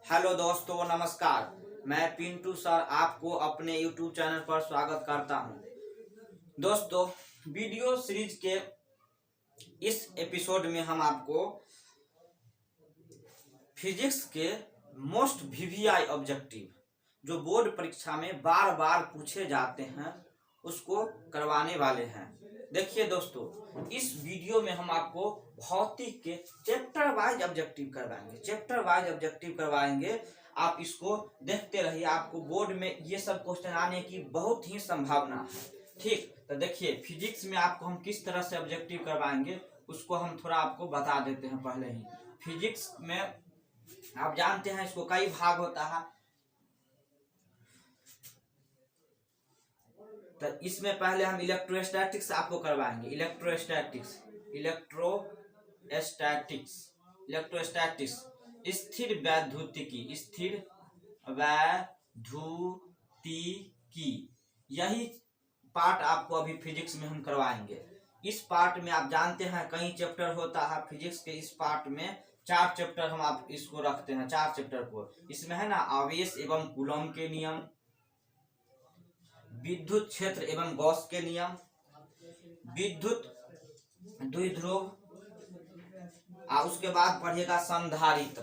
Hello दोस्तों, नमस्कार। मैं पिंटू सर आपको अपने यूट्यूब चैनल पर स्वागत करता हूं। दोस्तों, वीडियो सीरीज के इस एपिसोड में हम आपको फिजिक्स के मोस्ट वीवीआई ऑब्जेक्टिव जो बोर्ड परीक्षा में बार बार पूछे जाते हैं उसको करवाने वाले हैं। देखिए दोस्तों, इस वीडियो में हम आपको भौतिक के चैप्टर वाइज ऑब्जेक्टिव करवाएंगे। आप इसको देखते रहिए, आपको बोर्ड में ये सब क्वेश्चन आने की बहुत ही संभावना है। ठीक, तो देखिए फिजिक्स में आपको हम किस तरह से ऑब्जेक्टिव करवाएंगे उसको हम थोड़ा आपको बता देते हैं। पहले ही फिजिक्स में आप जानते हैं इसको कई भाग होता है। तो इसमें पहले हम इलेक्ट्रोस्टैटिक्स आपको करवाएंगे। इलेक्ट्रोस्टैटिक्स स्थिर वैद्युतिकी, यही पार्ट आपको अभी फिजिक्स में हम करवाएंगे। इस पार्ट में आप जानते हैं कई चैप्टर होता है फिजिक्स के। इस पार्ट में 4 चैप्टर हम आप इसको रखते हैं। 4 चैप्टर को इसमें है ना, आवेश एवं कूलॉम के नियम, विद्युत क्षेत्र एवं गॉस के नियम, विद्युत द्विध्रुव, उसके बाद पढ़िएगा संधारित्र।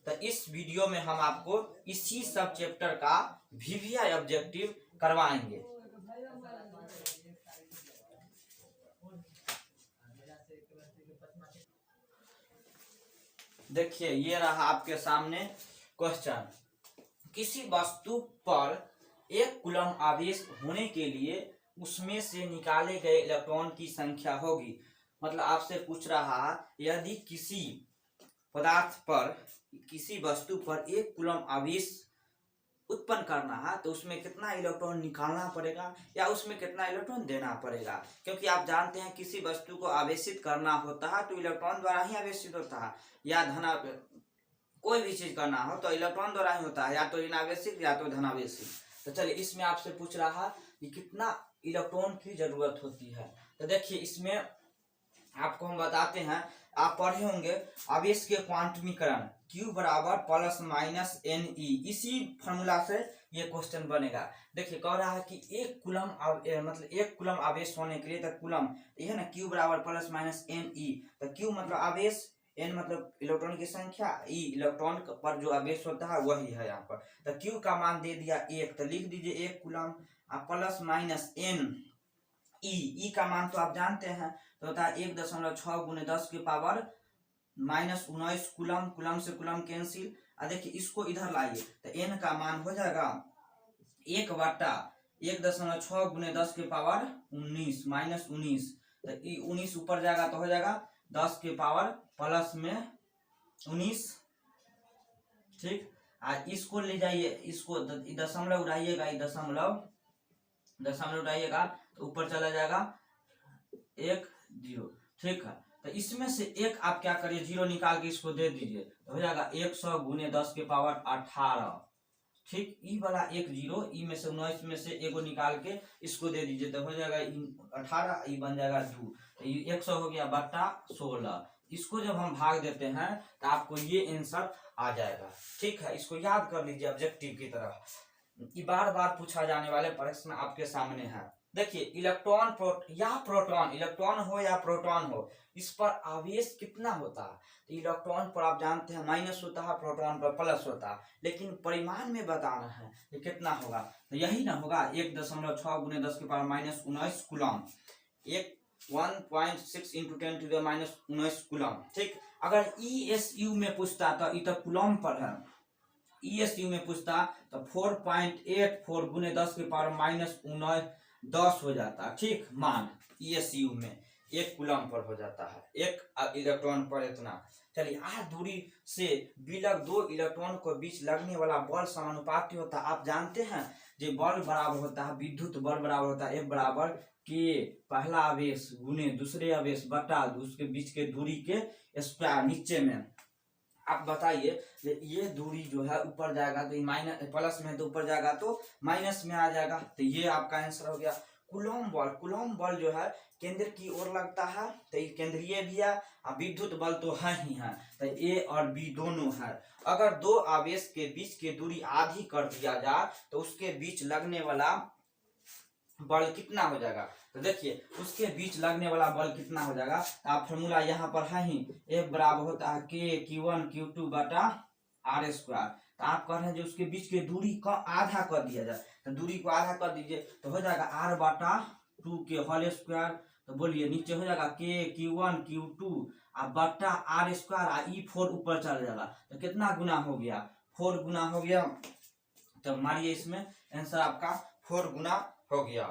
तो इस वीडियो में हम आपको इसी सब चैप्टर का वीवीआई ऑब्जेक्टिव करवाएंगे। देखिए ये रहा आपके सामने क्वेश्चन। किसी वस्तु पर 1 कूलम आवेश होने के लिए उसमें से निकाले गए इलेक्ट्रॉन की संख्या होगी। मतलब आपसे पूछ रहा है, यदि किसी पदार्थ पर, किसी वस्तु पर 1 कूलम आवेश उत्पन्न करना है तो उसमें कितना इलेक्ट्रॉन निकालना पड़ेगा या उसमें कितना इलेक्ट्रॉन देना पड़ेगा। क्योंकि आप जानते हैं किसी वस्तु को आवेशित करना होता है तो इलेक्ट्रॉन द्वारा ही आवेशित होता है, या कोई भी चीज करना हो तो इलेक्ट्रॉन द्वारा ही होता है, या तो ऋणावेशित या तो धनावेशित। तो चलिए इसमें आपसे पूछ रहा है कि कितना इलेक्ट्रॉन की जरूरत होती है। तो देखिए इसमें आपको हम बताते हैं, आप पढ़े होंगे आवेश के क्वांटमीकरण Q बराबर प्लस माइनस NE। इसी फॉर्मूला से ये क्वेश्चन बनेगा। देखिए कह रहा है कि 1 कूलम मतलब 1 कूलम आवेश होने के लिए, तो कूलम ये है ना, Q बराबर प्लस माइनस NE। तो Q मतलब आवेश, N मतलब इलेक्ट्रॉन की संख्या, E इलेक्ट्रॉन पर जो आवेश होता है वही है यहाँ पर। तो Q का मान दे दिया 1, तो लिख दीजिए 1 कूलम, प्लस माइनस E का मान तो आप जानते हैं, तो होता है 1.6 गुने 10 की पावर माइनस 19 कूलम। कूलम से कूलम कैंसिल। देखिए इसको इधर लाइए तो N का मान हो जाएगा 1 बटा 1.6 गुने 10 की पावर 19 माइनस 19। तो 19 ऊपर जाएगा तो हो जाएगा 10 की पावर प्लस में 19। ठीक, इसको ले जाइए, इसको दशमलव उड़ाइएगा, दशमलव उड़ाइएगा तो ऊपर चला जाएगा 1 0। ठीक है, तो इसमें से एक आप क्या करिए, 0 निकाल के इसको दे दीजिए तो हो जाएगा 100 गुने 10 के पावर 18। ठीक, ई वाला 1 0, ई में से 19 में से एगो निकाल के इसको दे दीजिए तो हो जाएगा 18, ई बन जाएगा 2। तो 100 हो गया बटा 16। इसको जब हम भाग देते हैं तो आपको ये आंसर आ जाएगा। ठीक है, इसको याद कर लीजिए ऑब्जेक्टिव की तरह। ये बार बार पूछा जाने वाले प्रश्न आपके सामने है। देखिए इलेक्ट्रॉन प्रोटॉन, इलेक्ट्रॉन हो या प्रोटॉन हो, इस पर आवेश कितना होता है। तो इलेक्ट्रॉन पर आप जानते हैं माइनस होता है, प्रोटॉन पर प्लस होता है, लेकिन परिमाण में बताना है कि कितना होगा। तो यही ना होगा 1.6 गुने 10 की power minus 19 coulomb, 1.6 into 10 to the minus 19 coulomb. ठीक, अगर ESU में पूछता तो ये तो कूलम पर है, ESU में पूछता तो 4.84 गुने 10 की पावर माइनस 19 10 हो जाता। ठीक, मान ESU में 1 कूलम पर हो जाता है, 1 इलेक्ट्रॉन पर इतना। चलिए r दूरी से विलग 2 इलेक्ट्रॉन को बीच लगने वाला बल समानुपाती होता है। आप जानते हैं जो बल बराबर होता है, विद्युत बल बराबर होता है F बराबर K, पहला आवेश गुने दूसरे आवेश बटा उसके बीच के दूरी के स्क्वायर। नीचे में आप बताइए ये दूरी जो है ऊपर जाएगा तो माइनस, प्लस में तो ऊपर जाएगा तो माइनस में आ जाएगा। तो ये आपका आंसर हो गया कुलॉम बल जो है केंद्र की ओर लगता है, तो ये केंद्रीय भी है और विद्युत बल तो है ही है, तो ए और बी दोनों है। अगर दो आवेश के बीच की दूरी आधी कर दिया जाए तो उसके बीच लगने वाला बल कितना हो जाएगा, तो देखिए उसके बीच लगने वाला बल कितना हो जाएगा। आप फॉर्मूला यहाँ पर है ही, F बराबर होता है K(Q1Q2) बटा R स्क्वायर। तो आप कह रहे हैं जो उसके बीच की दूरी का आधा कर दिया जाए, तो दूरी को आधा कर दीजिए तो हो जाएगा R/2 तो बोलिए नीचे हो जाएगा K(Q1Q2) बटा R स्क्वायर, E4 ऊपर चल जाएगा, तो कितना गुना हो गया, 4 गुना हो गया। तो मानिए इसमें आंसर आपका 4 गुना हो गया।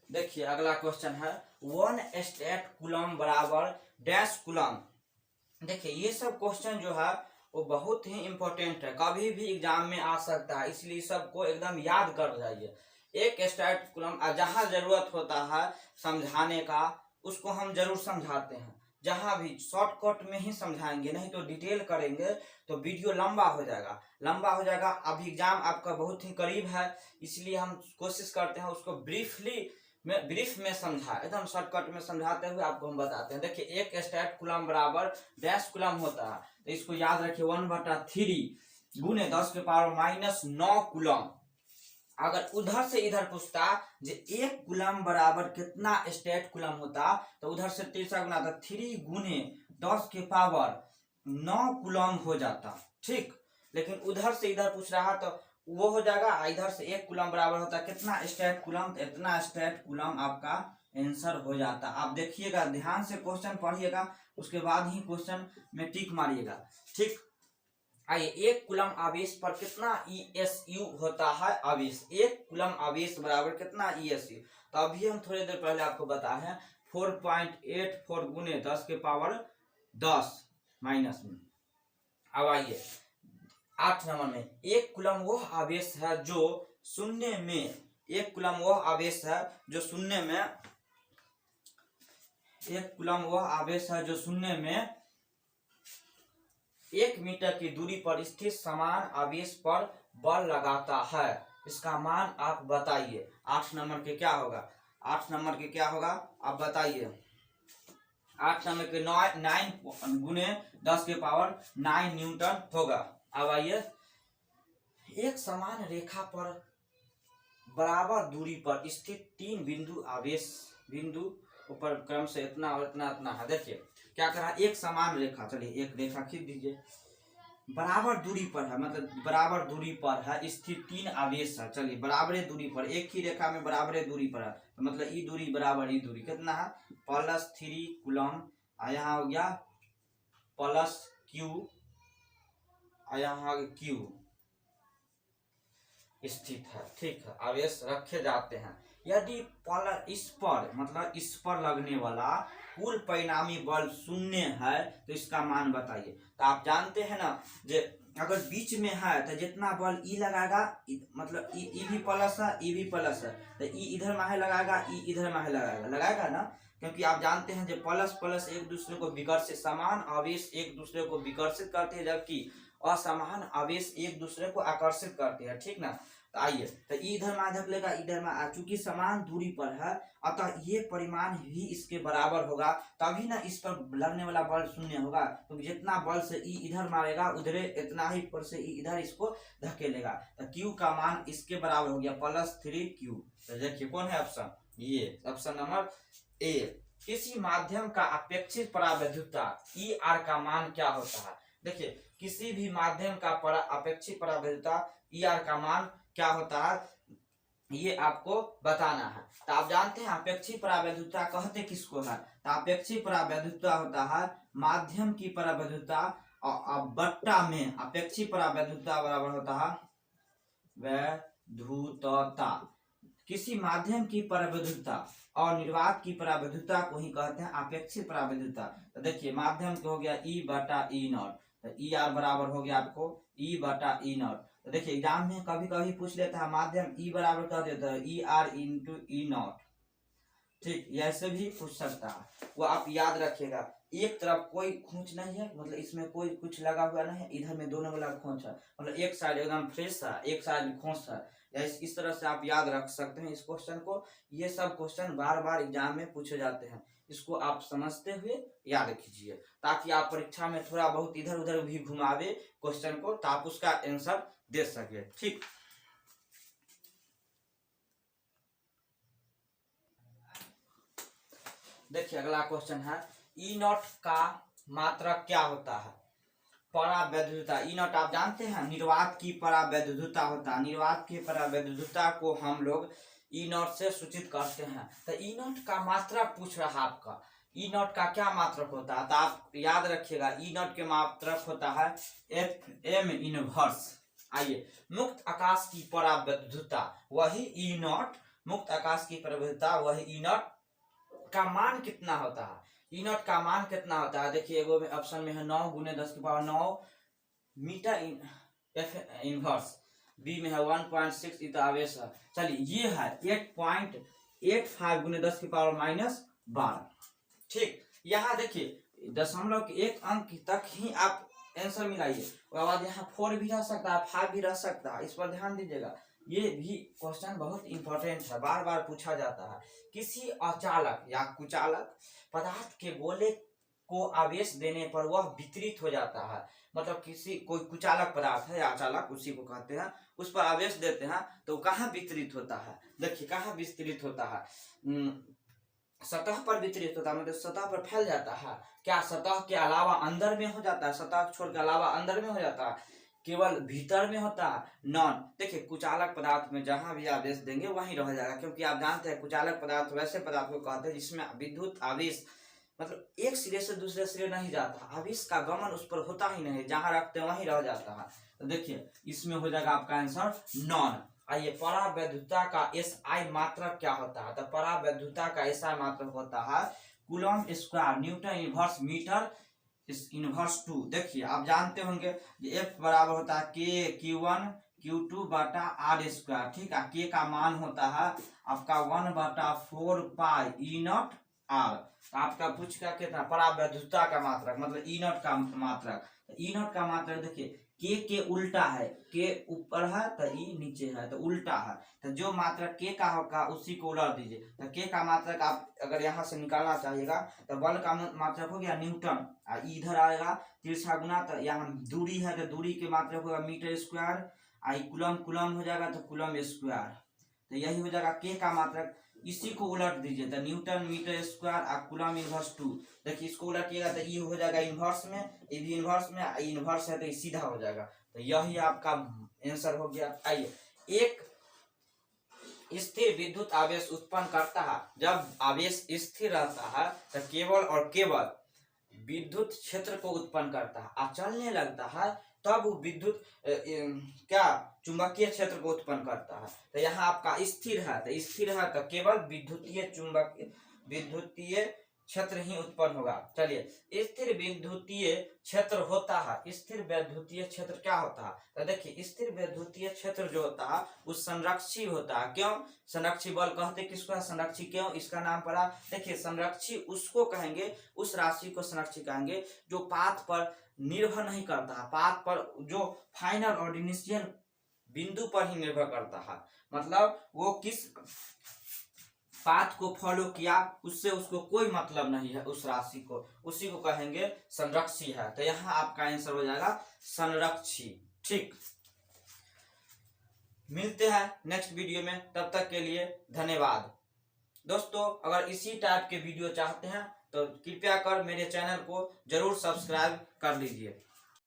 देखिए अगला क्वेश्चन है 1 स्टेट कूलम बराबर डैश कूलम। देखिए ये सब क्वेश्चन जो है वो बहुत ही इंपॉर्टेंट है, कभी भी एग्जाम में आ सकता है, इसलिए सबको एकदम याद कर जाइए। एक स्टेट कूलम, जहां जरूरत होता है समझाने का उसको हम जरूर समझाते हैं, जहां भी शॉर्टकट में ही समझाएंगे, नहीं तो डिटेल करेंगे तो वीडियो लंबा हो जाएगा। अभी एग्जाम आपका बहुत ही करीब है, इसलिए हम कोशिश करते हैं उसको ब्रीफ में समझा, एकदम शॉर्टकट में समझाते हुए आपको हम बताते हैं। देखिए एक स्टेट कूलम बराबर डैश कूलम होता है, तो इसको याद रखिए 1/3 गुने 10⁻⁻9 कूलम। अगर उधर से इधर पूछता जे 1 कूलम बराबर कितना स्टेट कूलम होता, तो उधर से 3 गुना था, 3 गुने 10⁻9 कूलम हो जाता, ठीक। लेकिन उधर से इधर पूछ रहा तो वो हो जाएगा, इधर से 1 कूलम बराबर होता कितना स्टेट कूलम, तो इतना स्टेट कूलम आपका आंसर हो जाता। आप देखिएगा, ध्यान से क्वेश्चन पढ़िएगा, उसके बाद ही क्वेश्चन में टिक मारिएगा, ठीक। आइए 1 कूलम आवेश पर कितना ESU होता है आवेश, 1 कूलम आवेश बराबर कितना ESU, तो अभी हम थोड़ी देर पहले आपको बताए हैं 4.84 गुने 10⁻10 माइनस में। अब आइए 8 नंबर में 1 कूलम वह आवेश है जो शून्य में, 1 कूलम वह आवेश है जो शून्य में, 1 कूलम वह आवेश है जो शून्य में 1 मीटर की दूरी पर स्थित समान आवेश पर बल लगाता है, इसका मान आप बताइए। 8 नंबर के क्या होगा, 8 नंबर के क्या होगा आप बताइए। 8 नंबर के 9 गुने 10⁻9 न्यूटन होगा। अब आइए एक समान रेखा पर बराबर दूरी पर स्थित 3 बिंदु आवेश, बिंदु ऊपर क्रम से इतना और इतना इतना है। देखिए क्या करा, एक समान रेखा, चलिए एक रेखा खींच दीजिए, बराबर दूरी पर है, मतलब बराबर दूरी पर है स्थित 3 आवेश है। चलिए बराबरे दूरी पर, एक ही रेखा में बराबरे दूरी पर है, तो मतलब ई दूरी बराबर ई दूरी कितना है +3 कूलम, यहाँ हो गया +Q, यहाँ Q स्थित है, ठीक है। आवेश रखे जाते हैं। यदि इस पर, मतलब इस पर लगने वाला कुल परिणामी बल 0 है तो इसका मान बताइए। तो आप जानते हैं ना, जे अगर बीच में है तो जितना बल ई लगाएगा, मतलब ई भी प्लस है, ई भी प्लस है, तो ई इधर माहे लगाएगा, ई इधर माहे लगाएगा ना, क्योंकि आप जानते हैं जो प्लस प्लस एक दूसरे को विकर्षित, समान आवेश एक दूसरे को विकर्षित करते हैं, जबकि असमान आवेश एक दूसरे को आकर्षित करते हैं, ठीक ना। तो आइए, तो इधर में धक लेगा, इधर में, चूंकि समान दूरी पर है अतः ये परिमाण भी इसके बराबर होगा, तभी ना इस पर लगने वाला बल 0 होगा, तो जितना बल से ई इधर मारेगा उधरे इतना ही पर से ई इधर इसको धकेलेगा, तो Q का मान इसके बराबर हो गया +3Q। तो देखिए कौन है ऑप्शन, ये ऑप्शन नंबर ए। किसी माध्यम का अपेक्षित परावैद्युता ER का मान क्या होता है। देखिए किसी भी माध्यम का अपेक्षित परावैद्युता ER का मान क्या होता है, ये आपको बताना है। तो आप जानते हैं अपेक्षित परावैद्युता कहते किसको है, तो अपेक्षित परावैद्युता होता है माध्यम की परावैद्युता और बट्टा में अपेक्षित परावैद्युता बराबर होता है वैद्युतता। किसी माध्यम की परावैद्युता और निर्वात की परावैद्युता को ही कहते हैं अपेक्षित परावैद्युता। तो देखिए माध्यम को हो गया E/E0, तो ER बराबर हो गया आपको E/E0। तो देखिए एग्जाम में कभी कभी पूछ लेता है माध्यम E बराबर कर देता है ER × E0, ठीक, ऐसे भी पूछ सकता है, वो आप याद रखिएगा। एक तरफ कोई खोंच नहीं है, मतलब इसमें कोई कुछ लगा हुआ नहीं है, इधर में दोनों वाला खोंच है, मतलब एक साइड एकदम फ्रेश है, एक साइड खोंच है। या इस तरह से आप याद रख सकते हैं इस क्वेश्चन को। ये सब क्वेश्चन बार बार एग्जाम में पूछे जाते हैं, इसको आप समझते हुए याद कीजिए, ताकि आप परीक्षा में थोड़ा बहुत इधर उधर भी घुमावे क्वेश्चन को, तो आप उसका आंसर दे सके। ठीक, देखिए अगला क्वेश्चन है, ई नॉट का मात्रक क्या होता है? परावैद्युता। ई नॉट आप जानते हैं निर्वात की परावैद्युता होता है, निर्वात की परावैद्युता को हम लोग ई नॉट से सूचित करते हैं। तो ई नॉट का मात्रक पूछ रहा है आपका, ई नॉट का क्या मात्रक होता है? तो आप याद रखिएगा ई नॉट के मात्रक होता है एफ एम इनवर्स। आइए, मुक्त आकाश की परावैद्युता वही ई नॉट, मुक्त आकाश की परावैद्युता वही ई नॉट का मान कितना होता है? ई नॉट का मान कितना होता है? देखिए एगो में ऑप्शन में है 9 × 10⁻9 मीटर एफ इनवर्स, बी में है 1.6 ई तो आवेश है। चलिए ये है 8.85 × 10⁻12। ठीक, यहाँ देखिए दशमलव के एक अंक तक ही आप आंसर मिलाइए, उसके बाद यहाँ 4 भी रह सकता है, 5 भी रह सकता है, इस पर ध्यान दीजिएगा। ये भी क्वेश्चन बहुत इंपॉर्टेंट है, बार बार पूछा जाता है। किसी अचालक या कुचालक पदार्थ के गोले को आवेश देने पर वह वितरित हो जाता है, मतलब किसी कोई कुचालक पदार्थ है या अचालक उसी को कहते हैं, उस पर आवेश देते हैं तो कहाँ वितरित होता है? देखिए कहाँ विस्तृत होता है, सतह पर वितरित होता है, मतलब सतह पर फैल जाता है। क्या सतह के अलावा अंदर में हो जाता है? सतह छोड़ के अलावा अंदर में हो जाता है? केवल भीतर में होता है? नॉन। देखिए कुचालक पदार्थ में जहां भी आवेश देंगे वहीं रह जाएगा, क्योंकि आप जानते हैं कुचालक पदार्थ वैसे पदार्थ को कहते हैं जिसमें विद्युत आवेश मतलब एक सिरे से दूसरे सिरे नहीं जाता, आवेश का गमन उस पर होता ही नहीं, जहां रखते हैं वहीं रह जाता है। तो देखिए इसमें हो जाएगा आपका आंसर नॉन। आइए, परावैद्युता का एसआई मात्रक क्या होता है? तो परावैद्युता का एसआई मात्रक होता है coulomb square newton inverse metre inverse 2। देखिए आप जानते होंगे F बराबर होता है के Q1 Q2 बटा आर स्क्वायर। ठीक है, के का मान होता है आपका 1/4 पाई ई नॉट आर। आपका पूछ का कितना? परावैद्युता का मात्रक मतलब ई नॉट का मात्रक। ई नॉट का मात्रक देखिए के उल्टा है, के ऊपर है तो ई नीचे है तो उल्टा है, तो जो मात्रक के का होगा उसी को उलट दीजिए। तो के का मात्रक आप अगर यहाँ से निकालना चाहिएगा तो बल का मात्रक हो गया न्यूटन, इधर आएगा तिरछा गुना, तो यहाँ दूरी है तो दूरी के मात्रक होगा मीटर स्क्वायर, आई कुलम कुलम हो जाएगा तो कुलम स्क्वायर, तो यही हो जाएगा के का मात्रक। इसी को उलट दीजिए तो न्यूटन मीटर स्क्वायर और कुलम इनवर्स 2। देखिए इसको उलटिएगा तो ये हो जाएगा इनवर्स में, ये भी इनवर्स में, इनवर्स है तो ये सीधा हो जाएगा, तो यही आपका आंसर हो गया। आइए, एक स्थिर विद्युत आवेश उत्पन्न करता है, जब आवेश स्थिर रहता है तो केवल और केवल विद्युत क्षेत्र को उत्पन्न करता है, और चलने लगता है तब वो विद्युत क्या चुंबकीय क्षेत्र को उत्पन्न करता है। तो यहाँ आपका स्थिर है तो स्थिर है तो केवल विद्युतीय क्षेत्र ही उत्पन्न होगा। चलिए, स्थिर विद्युतीय क्षेत्र होता है, स्थिर विद्युतीय क्षेत्र क्या होता है? तो देखिए स्थिर विद्युतीय क्षेत्र जो होता है वो संरक्षी होता है। क्यों संरक्षी बल कहते किसको है? संरक्षी क्यों इसका नाम पड़ा? देखिए संरक्षी उसको कहेंगे, उस राशि को संरक्षी कहेंगे जो पाथ पर निर्भर नहीं करता है, पाथ पर जो फाइनल और इनिशियल बिंदु पर ही निर्भर करता है, मतलब वो किस पाथ को फॉलो किया उससे उसको कोई मतलब नहीं है, उस राशि को, उसी को कहेंगे संरक्षी है। तो यहाँ आपका आंसर हो जाएगा संरक्षी। ठीक, मिलते हैं नेक्स्ट वीडियो में, तब तक के लिए धन्यवाद। दोस्तों अगर इसी टाइप के वीडियो चाहते हैं तो कृपया कर मेरे चैनल को जरूर सब्सक्राइब कर लीजिए।